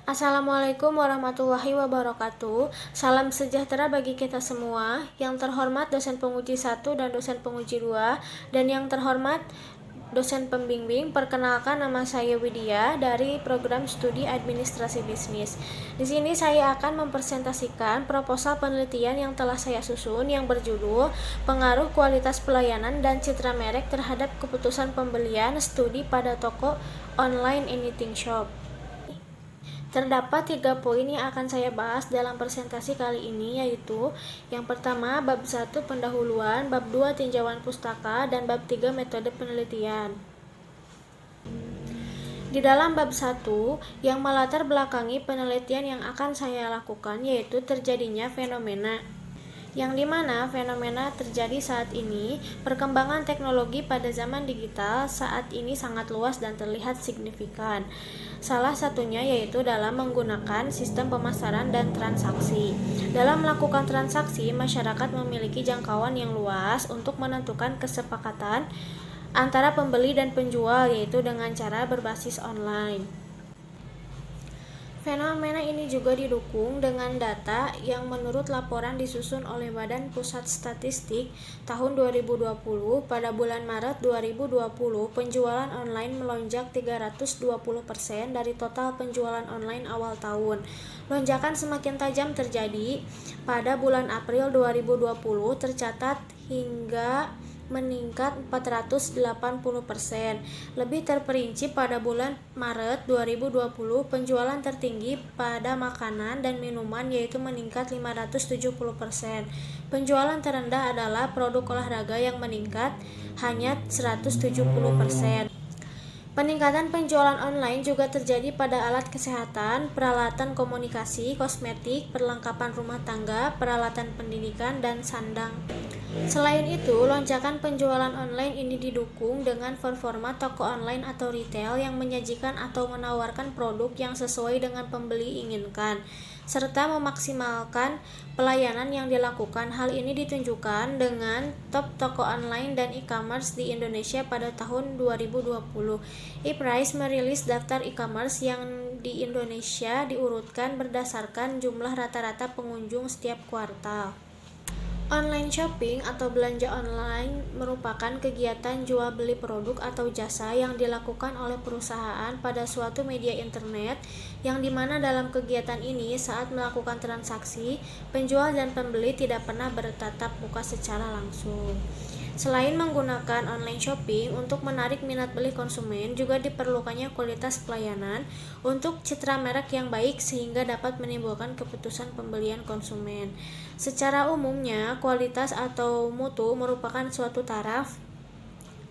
Assalamualaikum warahmatullahi wabarakatuh. Salam sejahtera bagi kita semua. Yang terhormat dosen penguji 1 dan dosen penguji 2, dan yang terhormat dosen pembimbing. Perkenalkan, nama saya Widya dari program studi administrasi bisnis. Di sini saya akan mempresentasikan proposal penelitian yang telah saya susun yang berjudul Pengaruh Kualitas Pelayanan dan Citra Merek terhadap Keputusan Pembelian Studi pada Toko Online Anything Shop. Terdapat 3 poin yang akan saya bahas dalam presentasi kali ini, yaitu yang pertama, bab 1 pendahuluan, bab 2 tinjauan pustaka, dan bab 3 metode penelitian. Di dalam bab 1 yang melatar belakangi penelitian yang akan saya lakukan, yaitu terjadinya fenomena, yang dimana fenomena terjadi saat ini. Perkembangan teknologi pada zaman digital saat ini sangat luas dan terlihat signifikan. Salah satunya yaitu dalam menggunakan sistem pemasaran dan transaksi. Dalam melakukan transaksi, masyarakat memiliki jangkauan yang luas untuk menentukan kesepakatan antara pembeli dan penjual, yaitu dengan cara berbasis online. Fenomena ini juga didukung dengan data yang menurut laporan disusun oleh Badan Pusat Statistik tahun 2020. Pada bulan Maret 2020, penjualan online melonjak 320% dari total penjualan online awal tahun. Lonjakan semakin tajam terjadi pada bulan April 2020, tercatat hingga meningkat 480%. Lebih terperinci, pada bulan Maret 2020, penjualan tertinggi pada makanan dan minuman, yaitu meningkat 570%. Penjualan terendah adalah produk olahraga yang meningkat hanya 170%. Peningkatan penjualan online juga terjadi pada alat kesehatan, peralatan komunikasi, kosmetik, perlengkapan rumah tangga, peralatan pendidikan, dan sandang. Selain itu, lonjakan penjualan online ini didukung dengan performa toko online atau retail yang menyajikan atau menawarkan produk yang sesuai dengan pembeli inginkan, serta memaksimalkan pelayanan yang dilakukan. Hal ini ditunjukkan dengan top toko online dan e-commerce di Indonesia pada tahun 2020. ePrice merilis daftar e-commerce yang di Indonesia diurutkan berdasarkan jumlah rata-rata pengunjung setiap kuartal. Online shopping atau belanja online merupakan kegiatan jual beli produk atau jasa yang dilakukan oleh perusahaan pada suatu media internet, yang dimana dalam kegiatan ini saat melakukan transaksi, penjual dan pembeli tidak pernah bertatap muka secara langsung. Selain menggunakan online shopping untuk menarik minat beli konsumen, juga diperlukannya kualitas pelayanan untuk citra merek yang baik sehingga dapat menimbulkan keputusan pembelian konsumen. Secara umumnya, kualitas atau mutu merupakan suatu taraf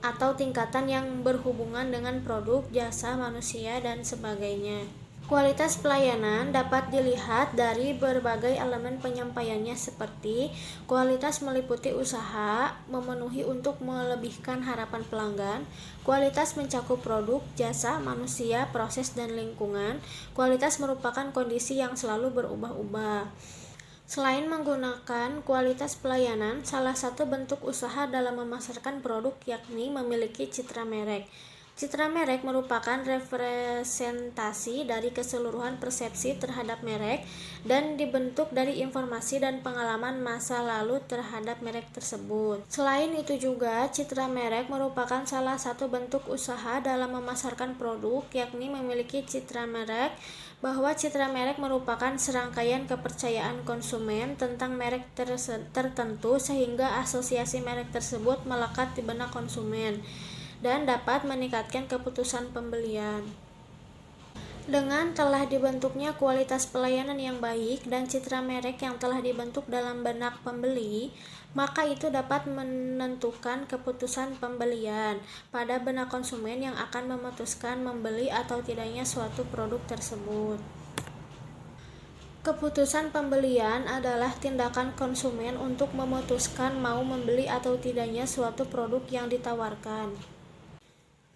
atau tingkatan yang berhubungan dengan produk, jasa, manusia, dan sebagainya. Kualitas pelayanan dapat dilihat dari berbagai elemen penyampaiannya, seperti kualitas meliputi usaha memenuhi untuk melebihkan harapan pelanggan, kualitas mencakup produk, jasa, manusia, proses, dan lingkungan. Kualitas merupakan kondisi yang selalu berubah-ubah. Selain menggunakan kualitas pelayanan, salah satu bentuk usaha dalam memasarkan produk yakni memiliki citra merek. Citra merek merupakan representasi dari keseluruhan persepsi terhadap merek dan dibentuk dari informasi dan pengalaman masa lalu terhadap merek tersebut. Selain itu juga, citra merek merupakan salah satu bentuk usaha dalam memasarkan produk, yakni memiliki citra merek, bahwa citra merek merupakan serangkaian kepercayaan konsumen tentang merek tertentu sehingga asosiasi merek tersebut melekat di benak konsumen dan dapat meningkatkan keputusan pembelian. Dengan telah dibentuknya kualitas pelayanan yang baik dan citra merek yang telah dibentuk dalam benak pembeli, maka itu dapat menentukan keputusan pembelian pada benak konsumen yang akan memutuskan membeli atau tidaknya suatu produk tersebut. Keputusan pembelian adalah tindakan konsumen untuk memutuskan mau membeli atau tidaknya suatu produk yang ditawarkan.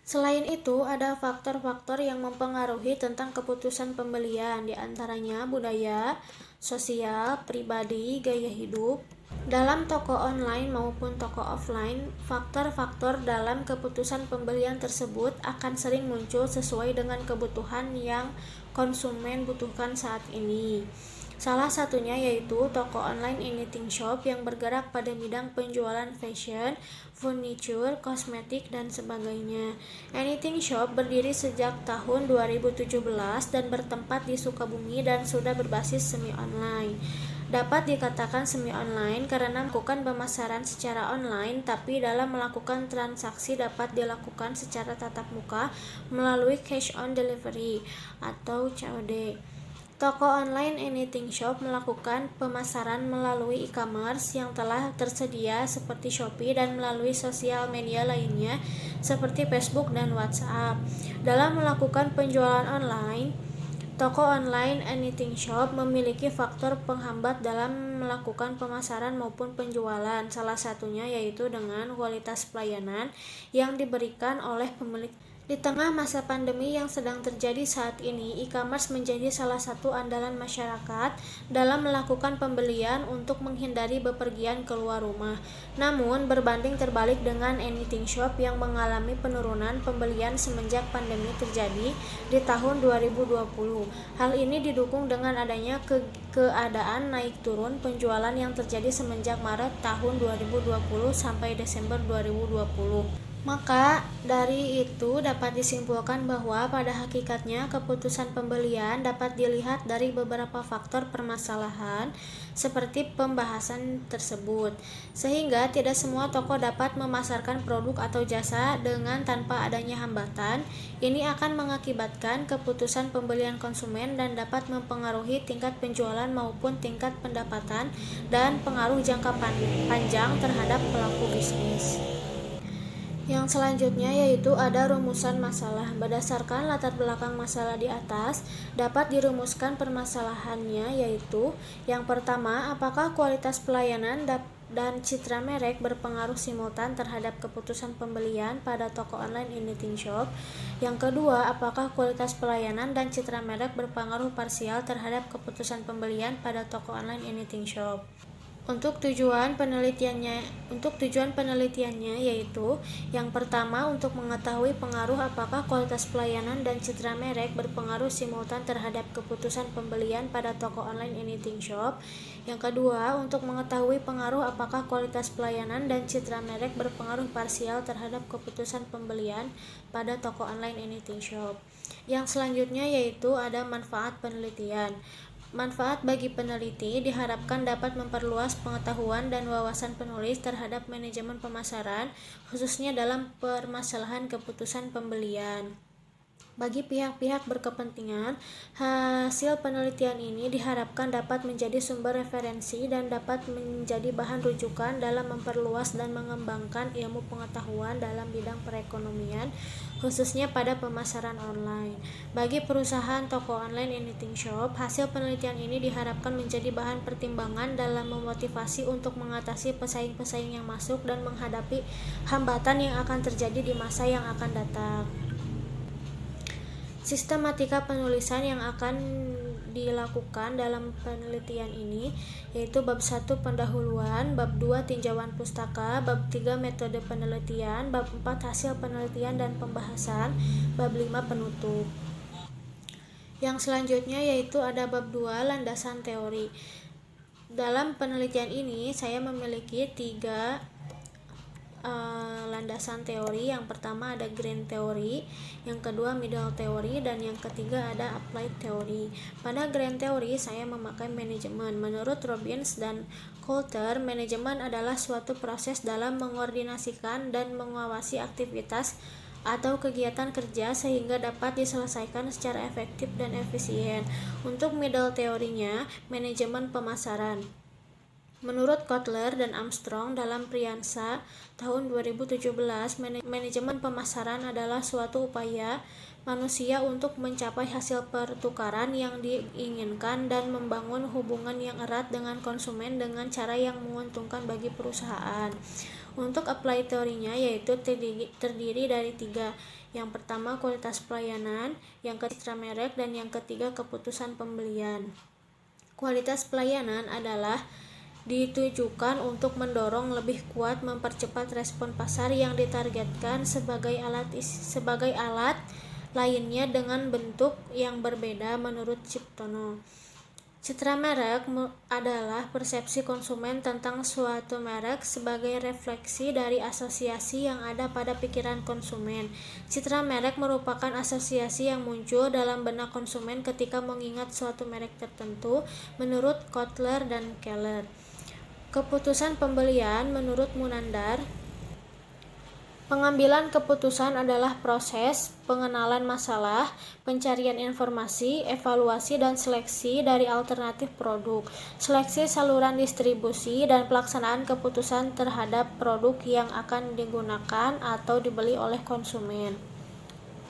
Selain itu, ada faktor-faktor yang mempengaruhi tentang keputusan pembelian, di antaranya budaya, sosial, pribadi, gaya hidup. Dalam toko online maupun toko offline, faktor-faktor dalam keputusan pembelian tersebut akan sering muncul sesuai dengan kebutuhan yang konsumen butuhkan saat ini. Salah satunya yaitu toko online Anything Shop yang bergerak pada bidang penjualan fashion, furniture, kosmetik, dan sebagainya. Anything Shop berdiri sejak tahun 2017 dan bertempat di Sukabumi dan sudah berbasis semi online. Dapat dikatakan semi online karena melakukan pemasaran secara online, tapi dalam melakukan transaksi dapat dilakukan secara tatap muka melalui cash on delivery atau COD. Toko online Anything Shop melakukan pemasaran melalui e-commerce yang telah tersedia seperti Shopee dan melalui sosial media lainnya seperti Facebook dan WhatsApp. Dalam melakukan penjualan online, toko online Anything Shop memiliki faktor penghambat dalam melakukan pemasaran maupun penjualan. Salah satunya yaitu dengan kualitas pelayanan yang diberikan oleh pemilik. Di tengah masa pandemi yang sedang terjadi saat ini, e-commerce menjadi salah satu andalan masyarakat dalam melakukan pembelian untuk menghindari bepergian keluar rumah. Namun, berbanding terbalik dengan Anything Shop yang mengalami penurunan pembelian semenjak pandemi terjadi di tahun 2020. Hal ini didukung dengan adanya keadaan naik turun penjualan yang terjadi semenjak Maret tahun 2020 sampai Desember 2020. Maka dari itu dapat disimpulkan bahwa pada hakikatnya keputusan pembelian dapat dilihat dari beberapa faktor permasalahan seperti pembahasan tersebut, sehingga tidak semua toko dapat memasarkan produk atau jasa dengan tanpa adanya hambatan. Ini akan mengakibatkan keputusan pembelian konsumen dan dapat mempengaruhi tingkat penjualan maupun tingkat pendapatan dan pengaruh jangka panjang terhadap pelaku bisnis. Yang selanjutnya yaitu ada rumusan masalah. Berdasarkan latar belakang masalah di atas, dapat dirumuskan permasalahannya yaitu yang pertama, apakah kualitas pelayanan dan citra merek berpengaruh simultan terhadap keputusan pembelian pada toko online Anything Shop. Yang kedua, apakah kualitas pelayanan dan citra merek berpengaruh parsial terhadap keputusan pembelian pada toko online Anything Shop. Untuk tujuan penelitiannya yaitu yang pertama, untuk mengetahui pengaruh apakah kualitas pelayanan dan citra merek berpengaruh simultan terhadap keputusan pembelian pada toko online Anything Shop. Yang kedua, untuk mengetahui pengaruh apakah kualitas pelayanan dan citra merek berpengaruh parsial terhadap keputusan pembelian pada toko online Anything Shop. Yang selanjutnya yaitu ada manfaat penelitian. Manfaat bagi peneliti diharapkan dapat memperluas pengetahuan dan wawasan penulis terhadap manajemen pemasaran, khususnya dalam permasalahan keputusan pembelian. Bagi pihak-pihak berkepentingan, hasil penelitian ini diharapkan dapat menjadi sumber referensi dan dapat menjadi bahan rujukan dalam memperluas dan mengembangkan ilmu pengetahuan dalam bidang perekonomian, khususnya pada pemasaran online. Bagi perusahaan toko online Anything Shop, hasil penelitian ini diharapkan menjadi bahan pertimbangan dalam memotivasi untuk mengatasi pesaing-pesaing yang masuk dan menghadapi hambatan yang akan terjadi di masa yang akan datang. Sistematika penulisan yang akan dilakukan dalam penelitian ini yaitu bab 1 pendahuluan, bab 2 tinjauan pustaka, bab 3 metode penelitian, bab 4 hasil penelitian dan pembahasan, bab 5 penutup. Yang selanjutnya yaitu ada bab 2 landasan teori. Dalam penelitian ini saya memiliki 3 landasan teori. Yang pertama ada grand theory, yang kedua middle theory, dan yang ketiga ada applied theory. Pada grand theory saya memakai manajemen. Menurut Robbins dan Coulter, manajemen adalah suatu proses dalam mengordinasikan dan mengawasi aktivitas atau kegiatan kerja sehingga dapat diselesaikan secara efektif dan efisien. Untuk middle teorinya, manajemen pemasaran. Menurut Kotler dan Armstrong dalam Priyansa tahun 2017, manajemen pemasaran adalah suatu upaya manusia untuk mencapai hasil pertukaran yang diinginkan dan membangun hubungan yang erat dengan konsumen dengan cara yang menguntungkan bagi perusahaan. Untuk applied teorinya yaitu terdiri dari 3. Yang pertama kualitas pelayanan, yang ketiga citra merek, dan yang ketiga keputusan pembelian. Kualitas pelayanan adalah ditujukan untuk mendorong lebih kuat mempercepat respon pasar yang ditargetkan sebagai alat lainnya dengan bentuk yang berbeda menurut Ciptono. Citra merek adalah persepsi konsumen tentang suatu merek sebagai refleksi dari asosiasi yang ada pada pikiran konsumen. Citra merek merupakan asosiasi yang muncul dalam benak konsumen ketika mengingat suatu merek tertentu, menurut Kotler dan Keller. Keputusan pembelian menurut Munandar. Pengambilan keputusan adalah proses pengenalan masalah, pencarian informasi, evaluasi dan seleksi dari alternatif produk, seleksi saluran distribusi, dan pelaksanaan keputusan terhadap produk yang akan digunakan atau dibeli oleh konsumen.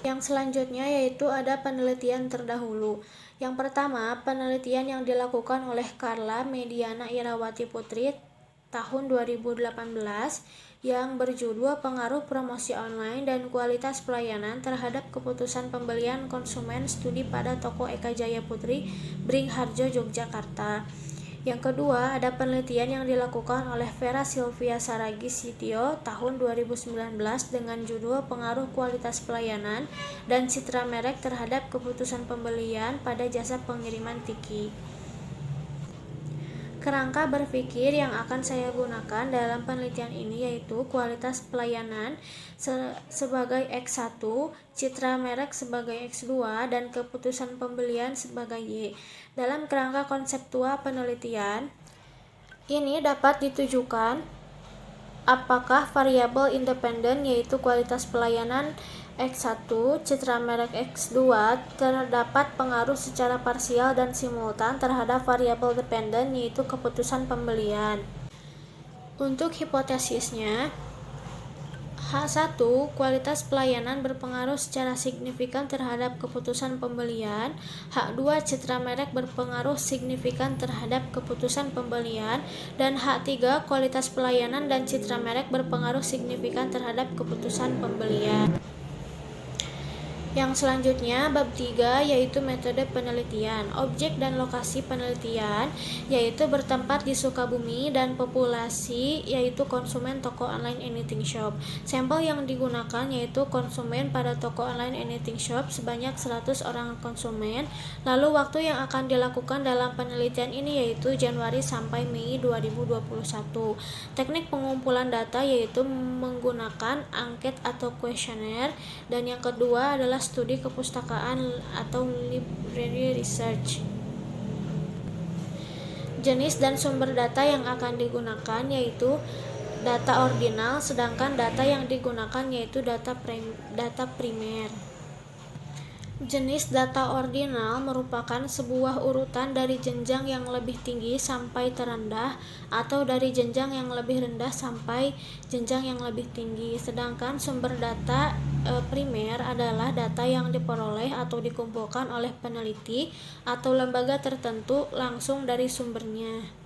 Yang selanjutnya yaitu ada penelitian terdahulu. Yang pertama, penelitian yang dilakukan oleh Carla Mediana Irawati Putri tahun 2018 yang berjudul Pengaruh Promosi Online dan Kualitas Pelayanan terhadap Keputusan Pembelian Konsumen Studi pada Toko Eka Jaya Putri, Bringharjo, Yogyakarta. Yang kedua, ada penelitian yang dilakukan oleh Vera Sylvia Saragi Sitio tahun 2019 dengan judul Pengaruh Kualitas Pelayanan dan Citra Merek terhadap Keputusan Pembelian pada Jasa Pengiriman Tiki. Kerangka berpikir yang akan saya gunakan dalam penelitian ini yaitu kualitas pelayanan sebagai X1, citra merek sebagai X2, dan keputusan pembelian sebagai Y. Dalam kerangka konseptual penelitian, ini dapat ditujukan apakah variabel independen yaitu kualitas pelayanan X1, citra merek X2 terdapat pengaruh secara parsial dan simultan terhadap variabel dependen yaitu keputusan pembelian. Untuk hipotesisnya, H1, kualitas pelayanan berpengaruh secara signifikan terhadap keputusan pembelian. H2, citra merek berpengaruh signifikan terhadap keputusan pembelian. Dan H3, kualitas pelayanan dan citra merek berpengaruh signifikan terhadap keputusan pembelian. Yang selanjutnya, bab 3 yaitu metode penelitian. Objek dan lokasi penelitian yaitu bertempat di Sukabumi dan populasi yaitu konsumen toko online Anything Shop. Sampel yang digunakan yaitu konsumen pada toko online Anything Shop sebanyak 100 orang konsumen. Lalu waktu yang akan dilakukan dalam penelitian ini yaitu Januari sampai Mei 2021. Teknik pengumpulan data yaitu menggunakan angket atau kuesioner, dan yang kedua adalah studi kepustakaan atau library research. Jenis dan sumber data yang akan digunakan yaitu data ordinal, sedangkan data yang digunakan yaitu data primer. Jenis data ordinal merupakan sebuah urutan dari jenjang yang lebih tinggi sampai terendah atau dari jenjang yang lebih rendah sampai jenjang yang lebih tinggi. Sedangkan sumber data primer adalah data yang diperoleh atau dikumpulkan oleh peneliti atau lembaga tertentu langsung dari sumbernya.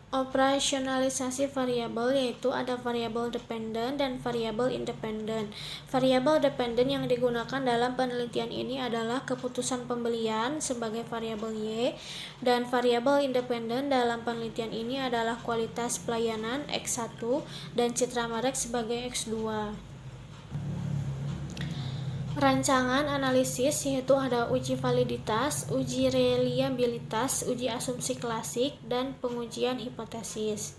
Operasionalisasi variabel yaitu ada variabel dependen dan variabel independen. Variabel dependen yang digunakan dalam penelitian ini adalah keputusan pembelian sebagai variabel Y, dan variabel independen dalam penelitian ini adalah kualitas pelayanan X1 dan citra merek sebagai X2. Rancangan analisis yaitu ada uji validitas, uji reliabilitas, uji asumsi klasik, dan pengujian hipotesis.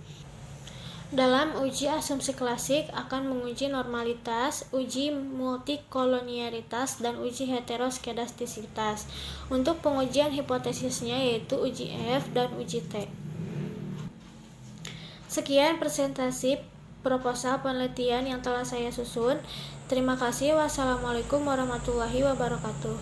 Dalam uji asumsi klasik akan menguji normalitas, uji multikolonialitas, dan uji heteroskedastisitas. Untuk pengujian hipotesisnya yaitu uji F dan uji T. Sekian presentasi proposal penelitian yang telah saya susun. Terima kasih. Wassalamualaikum warahmatullahi wabarakatuh.